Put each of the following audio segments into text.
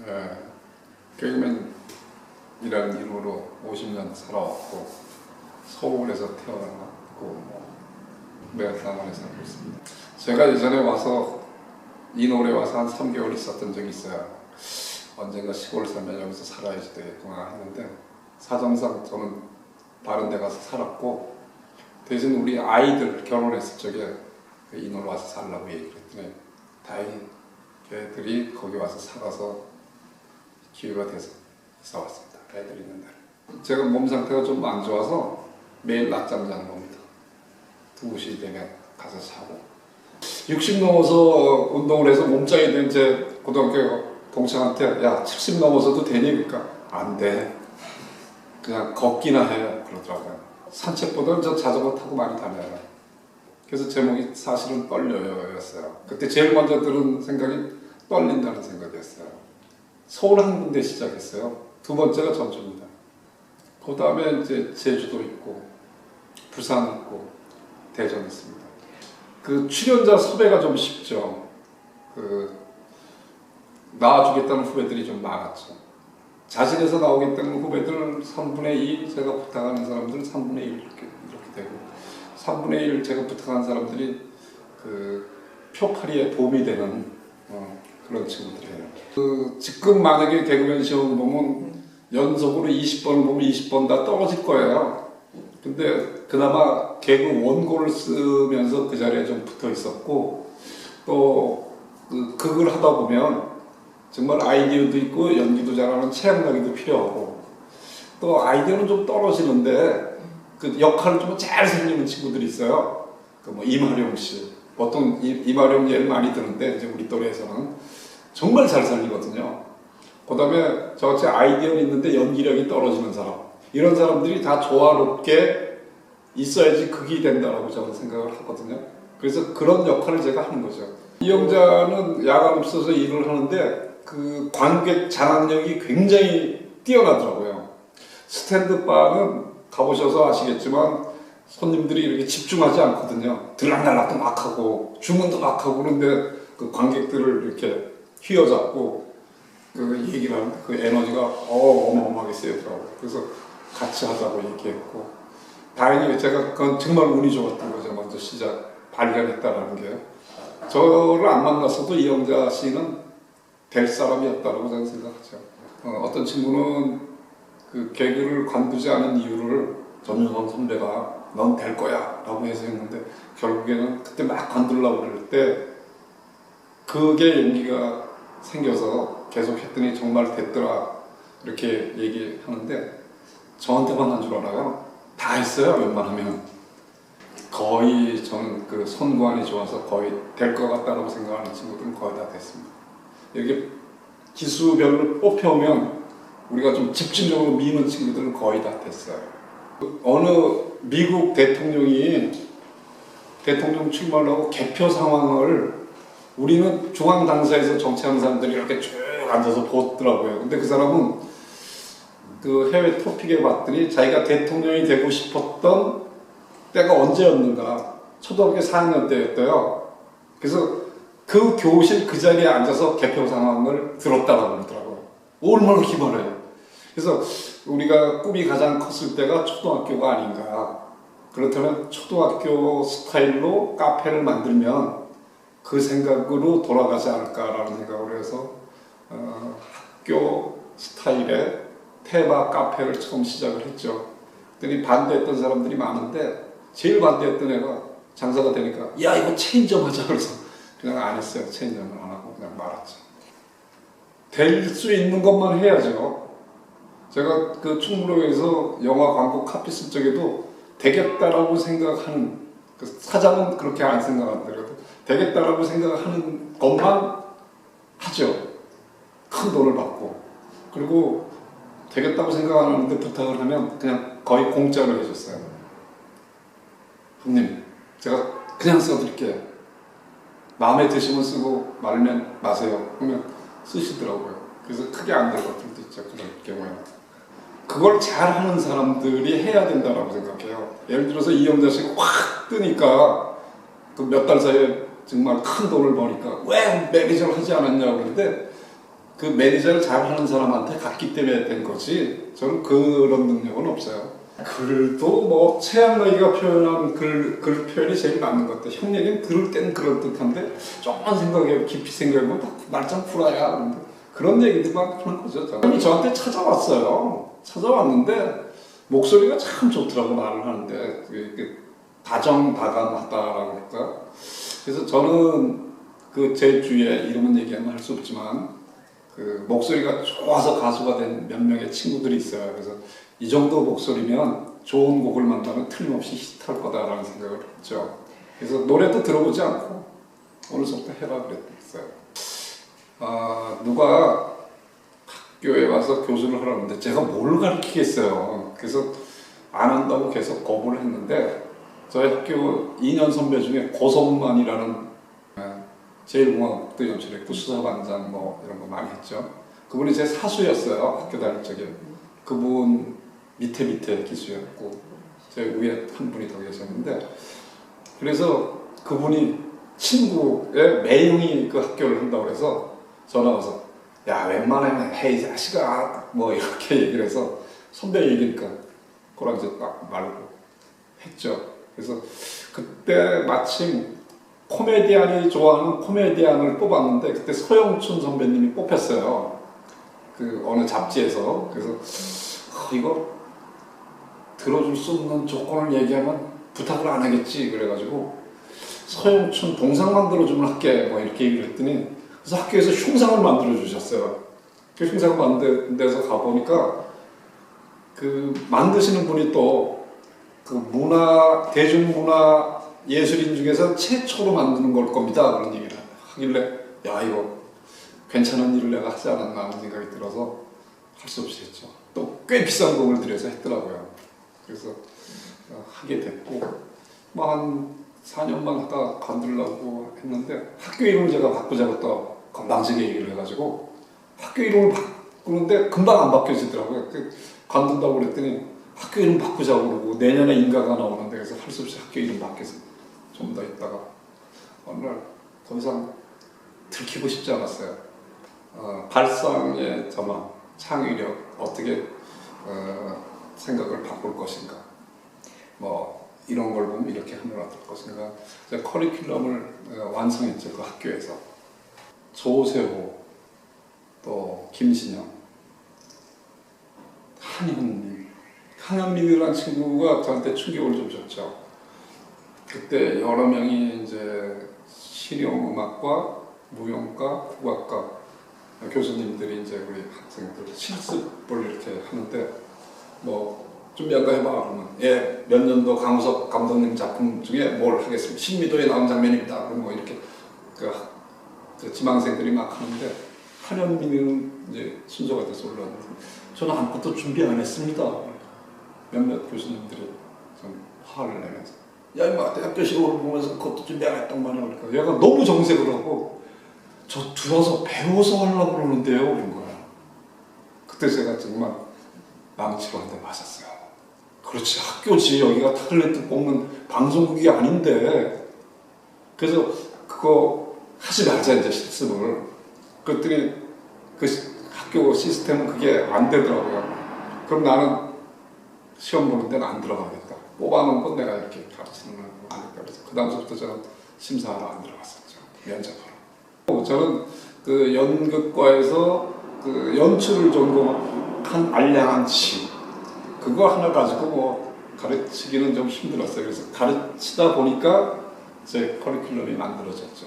예, 개그맨이라는 이름으로 50년 살아왔고 서울에서 태어났고 매일당원에 살고 있습니다. 제가 예전에 와서 이 노래 와서 한 3개월 있었던 적이 있어요. 언젠가 시골 살면 여기서 살아야지 되겠구나 했는데 사정상 저는 다른 데 가서 살았고 대신 우리 아이들 결혼했을 적에 이 노래 와서 살라고 얘기를 했더니 다행히 걔들이 거기 와서 살아서 기회가 돼서 이사 왔습니다. 애들 있는 데를. 제가 몸 상태가 좀 안 좋아서 매일 낮잠 자는 겁니다. 2시 되면 가서 자고 60 넘어서 운동을 해서 몸짱이 된 제 고등학교 동창한테 야 70 넘어서도 되니? 그러니까 안 돼. 그냥 걷기나 해 그러더라고요. 산책보다는 저 자전거 타고 많이 다녀요. 그래서 제목이 사실은 떨려요 였어요. 그때 제일 먼저 들은 생각이 떨린다는 생각이었어요. 서울 한 군데 시작했어요. 두 번째가 전주입니다. 그 다음에 이제 제주도 있고 부산 있고 대전 있습니다. 그 출연자 섭외가 좀 쉽죠. 나와주겠다는 후배들이 좀 많았죠. 자신에서 나오겠다는 후배들 3분의 2 제가 부탁하는 사람들 3분의 1 이렇게 되고 3분의 1 제가 부탁한 사람들이 그 표팔이에 도움이 되는 그런 친구들이에요. 지금 만약에 개그맨 시험 보면 연속으로 20번을 보면 20번 다 떨어질 거예요. 근데 그나마 개그 원고를 쓰면서 그 자리에 좀 붙어 있었고 또 극을 하다 보면 정말 아이디어도 있고 연기도 잘하는 최양락이도 필요하고 또 아이디어는 좀 떨어지는데 그 역할을 좀 잘 살리는 친구들이 있어요. 뭐 이마룡 씨, 보통 이마룡 예를 많이 드는데 이제 우리 또래에서는 정말 잘 살리거든요. 그다음에 저같이 아이디어는 있는데 연기력이 떨어지는 사람, 이런 사람들이 다 조화롭게 있어야지 극이 된다라고 저는 생각을 하거든요. 그래서 그런 역할을 제가 하는 거죠. 이영자는 야간 없어서 일을 하는데 그 관객 장악력이 굉장히 뛰어나더라고요. 스탠드바는 가보셔서 아시겠지만 손님들이 이렇게 집중하지 않거든요. 들락날락도 막 하고 주문도 막 하고 그런데 그 관객들을 이렇게 휘어잡고 그 얘기를 하는 그 에너지가 어마어마하게 세더라고요. 그래서 같이 하자고 얘기했고 다행히 제가 그건 정말 운이 좋았던 거죠. 먼저 발견했다라는 게. 저를 안 만났어도 이영자 씨는 될 사람이었다고 저는 생각하죠. 어떤 친구는 그 개그를 관두지 않은 이유를 전윤선 선배가 넌 될 거야 라고 해서 했는데 결국에는 그때 막 관두려고 그럴 때 그게 용기가 생겨서 계속 했더니 정말 됐더라 이렇게 얘기하는데 저한테만 한 줄 알아요. 다 했어요. 웬만하면 거의 저는 그 선구안이 좋아서 거의 될 것 같다고 생각하는 친구들은 거의 다 됐습니다. 이렇게 기수별로 뽑혀오면 우리가 좀 집중적으로 미는 친구들은 거의 다 됐어요. 어느 미국 대통령이 대통령 출마를 하고 개표 상황을 우리는 중앙당사에서 정치하는 사람들이 이렇게 쭉 앉아서 보더라고요. 근데 그 사람은 그 해외 토픽에 봤더니 자기가 대통령이 되고 싶었던 때가 언제였는가 초등학교 4학년 때였대요. 그래서 그 교실 그 자리에 앉아서 개표 상황을 들었다고 그러더라고요. 얼마나 기발해요. 그래서 우리가 꿈이 가장 컸을 때가 초등학교가 아닌가. 그렇다면 초등학교 스타일로 카페를 만들면 그 생각으로 돌아가지 않을까라는 생각을 해서 학교 스타일의 테마 카페를 처음 시작을 했죠. 그랬더니 반대했던 사람들이 많은데 제일 반대했던 애가 장사가 되니까 야 이거 체인점 하자 그래서 그냥 안 했어요. 체인점을 안 하고 그냥 말았죠. 될 수 있는 것만 해야죠. 제가 그 충무로에서 영화 광고 카피 쓸 적에도 되겠다라고 생각하는 그 사장은 그렇게 안 생각한다. 되겠다라고 생각하는 것만 하죠. 큰 돈을 받고 그리고 되겠다고 생각 안 하는데 부탁을 하면 그냥 거의 공짜로 해줬어요. 형님 제가 그냥 써드릴게요. 마음에 드시면 쓰고 말면 마세요. 그러면 쓰시더라고요. 그래서 크게 안 될 것들도 있죠. 그런 경우에는. 그걸 잘하는 사람들이 해야 된다고 생각해요. 예를 들어서 이영자 씨가 확 뜨니까 그 몇 달 사이에 정말 큰 돈을 버니까 왜 매니저를 하지 않았냐고 그러는데 그 매니저를 잘하는 사람한테 갔기 때문에 된 거지 저는 그런 능력은 없어요. 글도 뭐 최양락이가 표현한 글 표현이 제일 맞는 것 같아요. 형 얘기는 그럴 땐 그럴 듯한데 조금만 생각해 깊이 생각해보면 말짱 풀어야 그런 얘기들만 하는 거죠. 사람이 저한테 찾아왔어요. 찾아왔는데 목소리가 참 좋더라고 말을 하는데 다정다감하다라고 할까. 그래서 저는 그 제 주위에 이름은 얘기하면 할 수 없지만 그 목소리가 좋아서 가수가 된 몇 명의 친구들이 있어요. 그래서 이 정도 목소리면 좋은 곡을 만나면 틀림없이 히트할 거다라는 생각을 했죠. 그래서 노래도 들어보지 않고 어느 정도 해라 그랬어요. 누가 학교에 와서 교수를 하라는데 제가 뭘 가르치겠어요. 그래서 안 한다고 계속 거부를 했는데 저희 학교 2년 선배 중에 고성만이라는 제1공화국도 연출했고 수사반장 뭐 이런 거 많이 했죠. 그분이 제 사수였어요. 학교 다닐 적에. 그분 밑에 기수였고 제 위에 한 분이 더 계셨는데 그래서 그분이 친구의 매형이 그 학교를 한다고 해서 전화 와서 야 웬만하면 헤이 자식아 뭐 이렇게 얘기를 해서 선배 얘기니까 그걸 이제 딱 말고 했죠. 그래서 그때 마침 코미디언이 좋아하는 코미디언을 뽑았는데 그때 서영춘 선배님이 뽑혔어요. 그 어느 잡지에서. 그래서 이거 들어줄 수 없는 조건을 얘기하면 부탁을 안 하겠지 그래가지고 서영춘 동상 만들어주면 할게 뭐 이렇게 얘기를 했더니 그래서 학교에서 흉상을 만들어 주셨어요. 그 흉상을 만든 데서 가보니까 그 만드시는 분이 또 그 대중문화 예술인 중에서 최초로 만드는 걸 겁니다. 그런 얘기를 하길래 야 이거 괜찮은 일을 내가 하지 않았나 하는 생각이 들어서 할 수 없이 했죠. 또 꽤 비싼 돈을 들여서 했더라고요. 그래서 하게 됐고 뭐 한 4년만 하다 관두려고 했는데 학교 이름을 제가 바꾸자고 또 건방지게 얘기를 해가지고 학교 이름을 바꾸는데 금방 안 바뀌어지더라고요. 관둔다고 그랬더니 학교 이름 바꾸자고 그러고 내년에 인가가 나오는데 그래서 할 수 없이 학교 이름 바뀌어서 좀 더 있다가 어느 날 더 이상 들키고 싶지 않았어요. 발상의 전환, 창의력, 어떻게 생각을 바꿀 것인가 뭐 이런 걸 보면 이렇게 하면 어떨 것인가. 제가 커리큘럼을 완성했죠. 그 학교에서 조세호, 또 김신영, 한현민이라는 친구가 저한테 충격을 좀 줬죠. 그때 여러 명이 이제 실용음악과 무용과 국악과 교수님들이 이제 우리 학생들 실습을 이렇게 하는데 뭐 준비한가 해봐 그러면 예, 몇 년도 강우석 감독님 작품 중에 뭘 하겠습니다. 신미도에 나온 장면입니다. 그럼 뭐 이렇게 그 지망생들이 막 하는데 한현민은 이제 순서가 돼서 올라왔는데 저는 아무것도 준비 안 했습니다. 몇몇 교수님들이 좀 화를 내면서 야 임마 대학교 시험을 보면서 그것도 준비 안 했단 말이야. 그러니까 얘가 너무 정색을 하고 저 들어서 배워서 하려고 그러는데요 그런 거야. 그때 제가 정말 망치로 한 대 맞았어요. 그렇지 학교지 여기가 탤런트 뽑는 방송국이 아닌데. 그래서 그거 하지 말자 이제 실습을. 그랬더니 그 학교 시스템은 그게 안 되더라고요. 그럼 나는 시험 보는 데는 안 들어가겠다. 뽑아놓은 건 내가 이렇게 가르치는 건 아니까. 그래서 그 다음부터 저는 심사하러 안 들어갔었죠. 면접하러. 저는 그 연극과에서 그 연출을 전공한 알량한 시 그거 하나 가지고 뭐 가르치기는 좀 힘들었어요. 그래서 가르치다 보니까 제 커리큘럼이 만들어졌죠.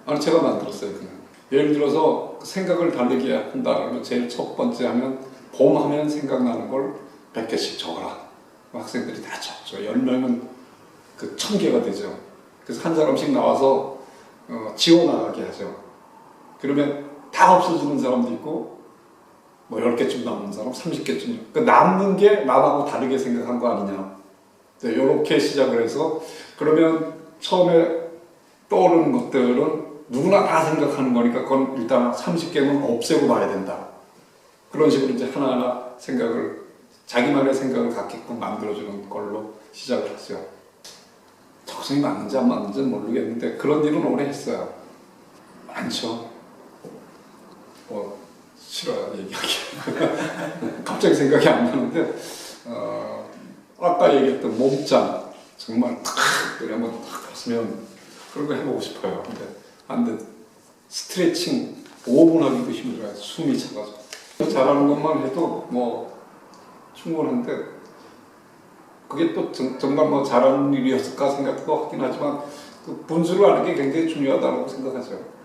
아니 제가 만들었어요 그냥. 예를 들어서 생각을 다르게 한다 그러면 제일 첫 번째 하면 봄 하면 생각나는 걸 100개씩 적어라. 학생들이 다 적죠. 10명은 그 1000개가 되죠. 그래서 한 사람씩 나와서 지워나가게 하죠. 그러면 다 없어지는 사람도 있고 뭐 10개쯤 남는 사람, 30개쯤. 그 남는 게 남하고 다르게 생각한 거 아니냐. 이렇게 시작을 해서 그러면 처음에 떠오르는 것들은 누구나 다 생각하는 거니까 그건 일단 30개는 없애고 봐야 된다. 그런 식으로 이제 하나하나 생각을 자기만의 생각을 갖게끔 만들어주는 걸로 시작을 했죠. 적성이 맞는지 안 맞는지는 모르겠는데 그런 일은 오래 했어요. 많죠. 뭐 싫어요 얘기하기. 갑자기 생각이 안 나는데 아까 얘기했던 몸짱 정말 탁 그래 한번 탁 했으면 그런 거 해보고 싶어요. 근데 안 돼. 스트레칭 5분 하기도 힘들어요. 숨이 차가지고. 잘하는 것만 해도 뭐 충분한데 그게 또 정말 뭐 잘하는 일이었을까 생각도 하긴 하지만 그 분수를 아는 게 굉장히 중요하다고 생각하죠.